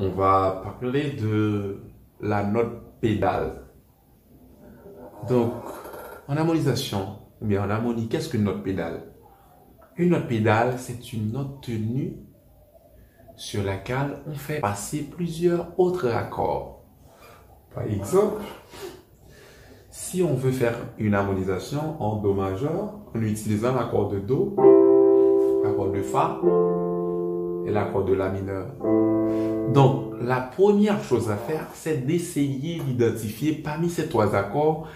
on va parler de la note pédale. Donc, en harmonisation, ou bien en harmonie, qu'est-ce qu'une note pédale? Une note pédale, c'est une note tenue sur laquelle on fait passer plusieurs autres accords. Par exemple, si on veut faire une harmonisation en Do majeur, en utilisant l'accord de Do, l'accord de Fa et l'accord de La mineur. Donc, la première chose à faire, c'est d'essayer d'identifier parmi ces trois accords,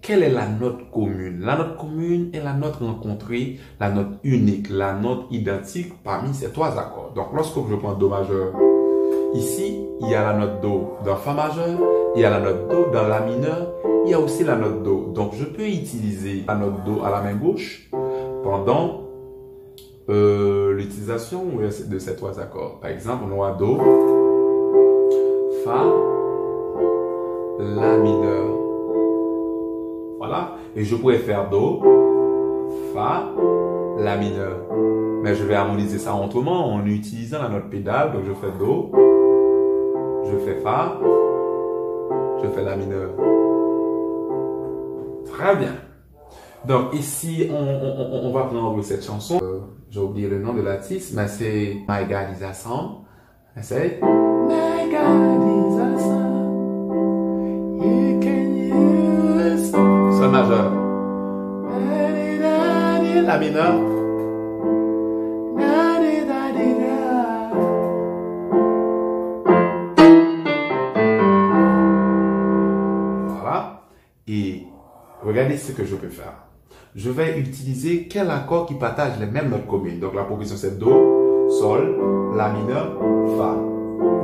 quelle est la note commune? La note commune est la note rencontrée, la note unique, la note identique parmi ces trois accords. Donc, lorsque je prends Do majeur, ici, il y a la note Do dans Fa majeur, il y a la note Do dans La mineur, il y a aussi la note Do. Donc, je peux utiliser la note Do à la main gauche pendant l'utilisation de ces trois accords. Par exemple, on aura Do, Fa, La mineur. Voilà. Et je pourrais faire Do, Fa, La mineur. Mais je vais harmoniser ça autrement en utilisant la note pédale. Donc, je fais Do, je fais Fa, je fais La mineur. Très bien. Donc, ici, on va prendre cette chanson. J'ai oublié le nom de l'artiste, mais c'est My God is awesome. Essaye. My God is awesome. You can use. Sol majeur. La mineur. Voilà. Et regardez ce que je peux faire. Je vais utiliser quel accord qui partage les mêmes notes communes. Donc la progression c'est Do, Sol, La mineur, Fa.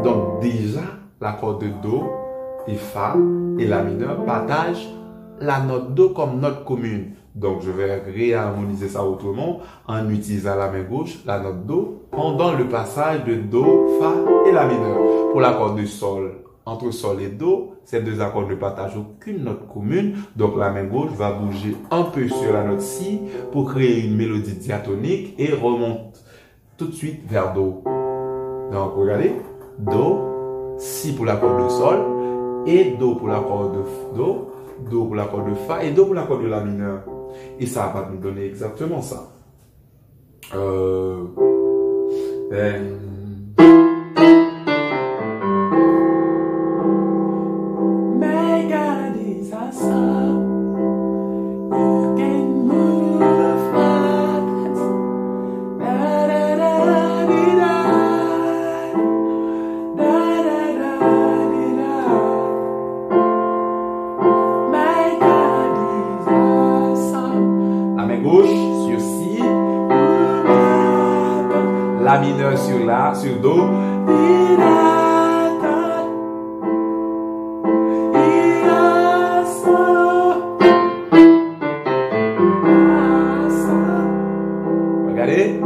Donc déjà, l'accord de Do et Fa et La mineur partagent la note Do comme note commune. Donc je vais réharmoniser ça autrement en utilisant la main gauche, la note Do, pendant le passage de Do, Fa et La mineur. Pour l'accord de Sol, entre Sol et Do, ces deux accords ne partagent aucune note commune. Donc la main gauche va bouger un peu sur la note Si pour créer une mélodie diatonique et remonte tout de suite vers Do. Donc regardez, Do, Si pour l'accord de Sol et Do pour l'accord de Do, Do pour l'accord de Fa et Do pour l'accord de La mineur. Et ça va nous donner exactement ça. La mineur sur La, sur Do. Regardez.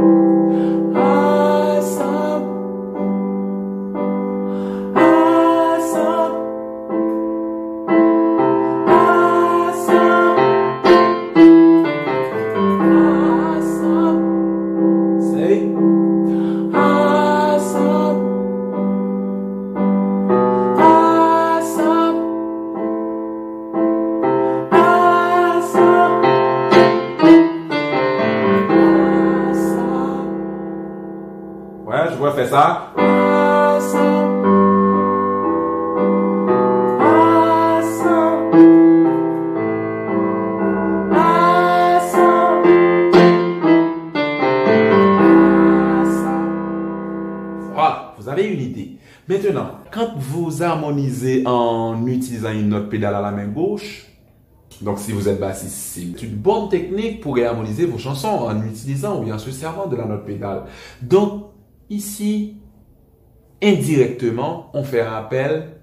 Ouais, je vois faire ça. Voilà, vous avez une idée. Maintenant, quand vous harmonisez en utilisant une note pédale à la main gauche, donc si vous êtes bassiste, c'est une bonne technique pour harmoniser vos chansons en utilisant ou bien se servant de la note pédale. Donc, ici, indirectement, on fait appel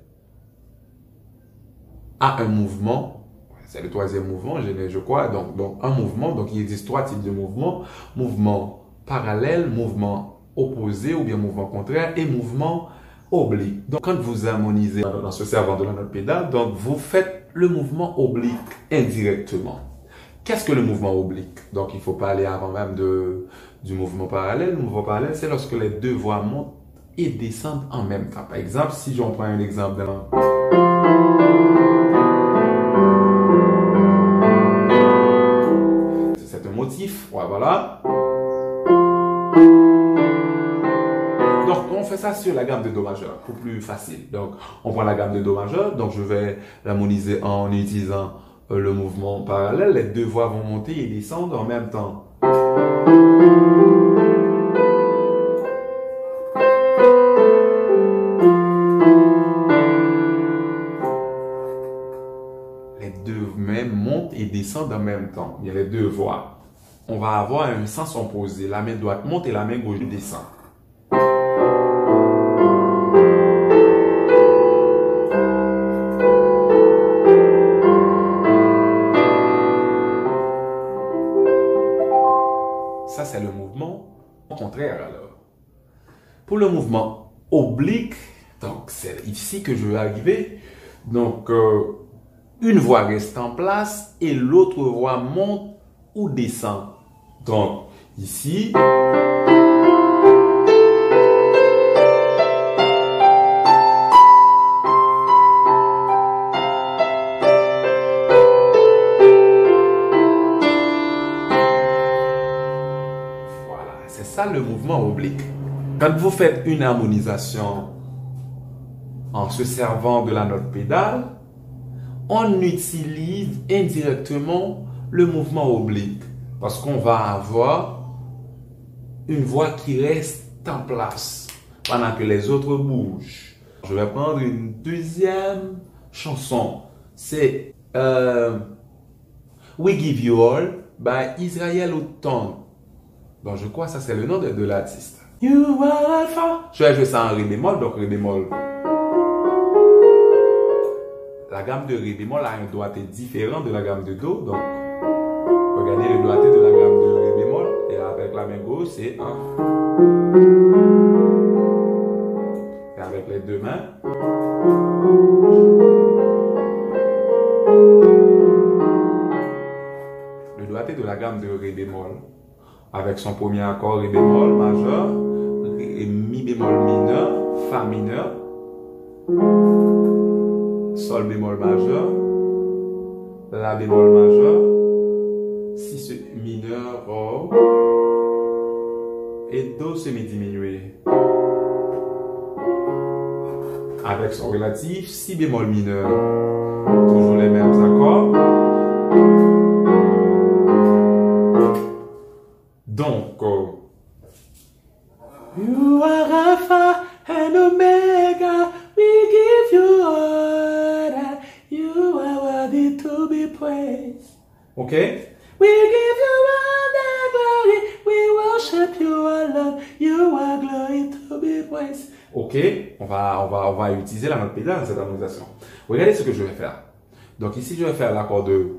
à un mouvement. C'est le troisième mouvement, je crois. Donc un mouvement. Donc, il existe trois types de mouvements. Mouvement parallèle, mouvement opposé ou bien mouvement contraire et mouvement oblique. Donc, quand vous harmonisez en se servant de la note pédale, donc vous faites le mouvement oblique indirectement. Qu'est-ce que le mouvement oblique? Donc, il faut parler avant même du mouvement parallèle. Le mouvement parallèle, c'est lorsque les deux voix montent et descendre en même temps. Par exemple, si j'en prends un exemple dans c'est un motif, voilà. Donc, on fait ça sur la gamme de Do majeur, pour plus facile. Donc, on prend la gamme de Do majeur, donc je vais l'harmoniser en utilisant le mouvement parallèle. Les deux voix vont monter et descendre en même temps. Les deux mains montent et descendent en même temps. Il y a les deux voix. On va avoir un sens opposé. La main droite monte et la main gauche descend. Ça, c'est le mouvement contraire alors. Pour le mouvement oblique, donc c'est ici que je vais arriver. Donc, une voix reste en place et l'autre voix monte ou descend. Donc, ici, voilà, c'est ça le mouvement oblique. Quand vous faites une harmonisation en se servant de la note pédale, on utilise indirectement le mouvement oblique parce qu'on va avoir une voix qui reste en place pendant que les autres bougent. Je vais prendre une deuxième chanson. C'est We Give You All by Israel Houghton. Donc je crois que ça c'est le nom de l'artiste. You are alpha. Je vais jouer ça en Ré bémol, donc Ré bémol. La gamme de Ré bémol a un doigté différent de la gamme de Do. Donc, regardez le doigté de la gamme de Ré bémol. Et avec la main gauche, c'est 1. Et avec les deux mains. Le doigté de la gamme de Ré bémol. Avec son premier accord Ré bémol majeur, Mi bémol mineur, Fa mineur. Sol bémol majeur, La bémol majeur, Si mineur, Rho, et Do semi-diminué. Avec son relatif, Si bémol mineur. Toujours les mêmes accords. Donc, You are Alpha and Omega, we give you all that you are worthy to be praised. Okay? We give you all the glory, we worship you alone, you are glory to be praised. Ok, on va utiliser la note pédale dans cette harmonisation. Regardez ce que je vais faire. Donc ici, je vais faire l'accord de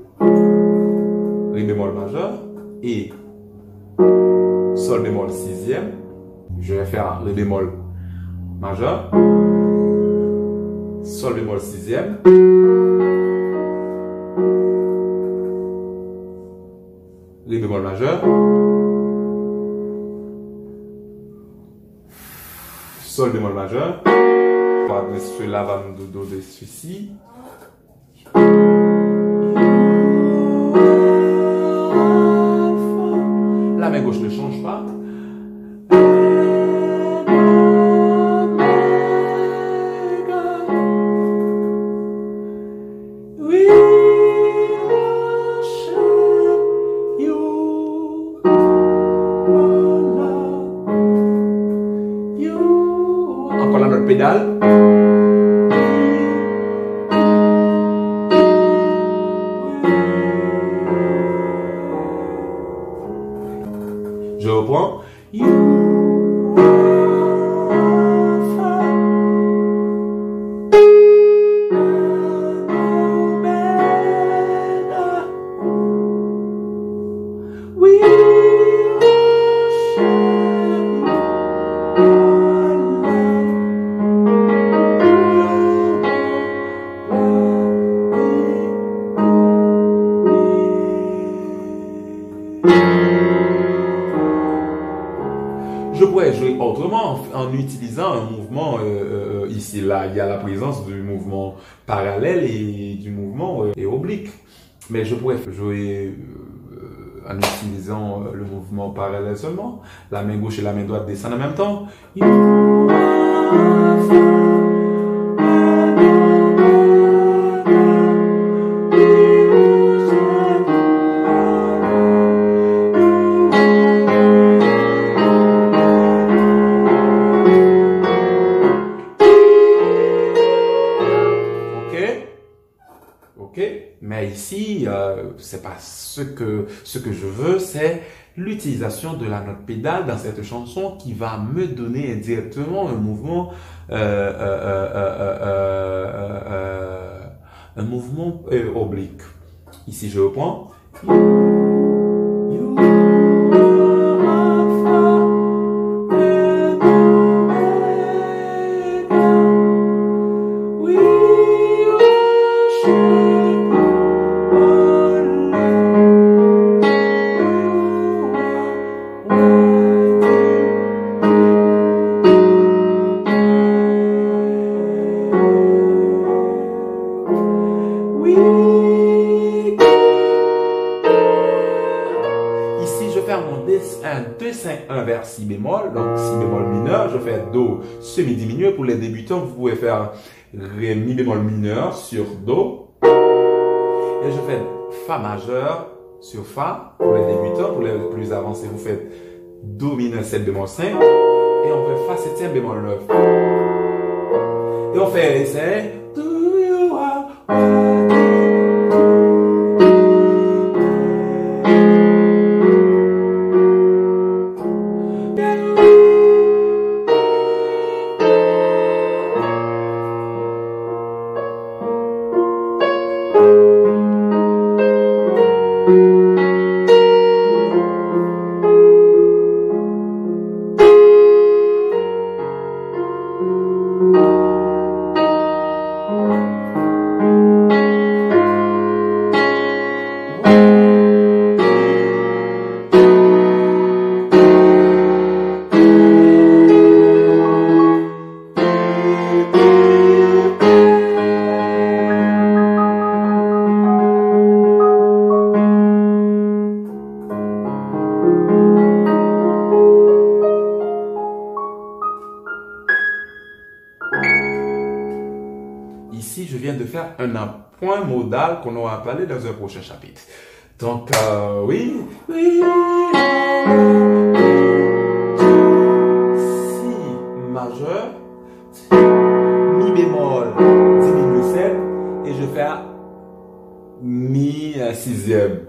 Ré bémol majeur et Sol bémol sixième. Je vais faire Ré bémol majeur, Sol bémol sixième, Ré bémol majeur, Sol bémol majeur. Celui-là va nous donner ceci. La main gauche ne change pas. Encore la note pédale. Je reprends. en utilisant un mouvement, ici, là, il y a la présence du mouvement parallèle et du mouvement et oblique. Mais je pourrais jouer en utilisant le mouvement parallèle seulement. La main gauche et la main droite descendent en même temps. Ok, mais ici, c'est pas ce que je veux, c'est l'utilisation de la note pédale dans cette chanson qui va me donner indirectement un mouvement, oblique. Ici, je reprends. Ici, je fais un 2-5-1 vers si bémol, donc si bémol mineur, je fais do semi-diminué. Pour les débutants, vous pouvez faire ré mi bémol mineur sur do. Et je fais fa majeur sur fa pour les débutants. Pour les plus avancés, vous faites do mineur 7 bémol 5. Et on fait fa septième bémol 9. Et on fait essai. Ici, je viens de faire un point modal qu'on aura parlé dans un prochain chapitre. Donc, oui. Si majeur, mi bémol diminue 7 et je fais mi sixième.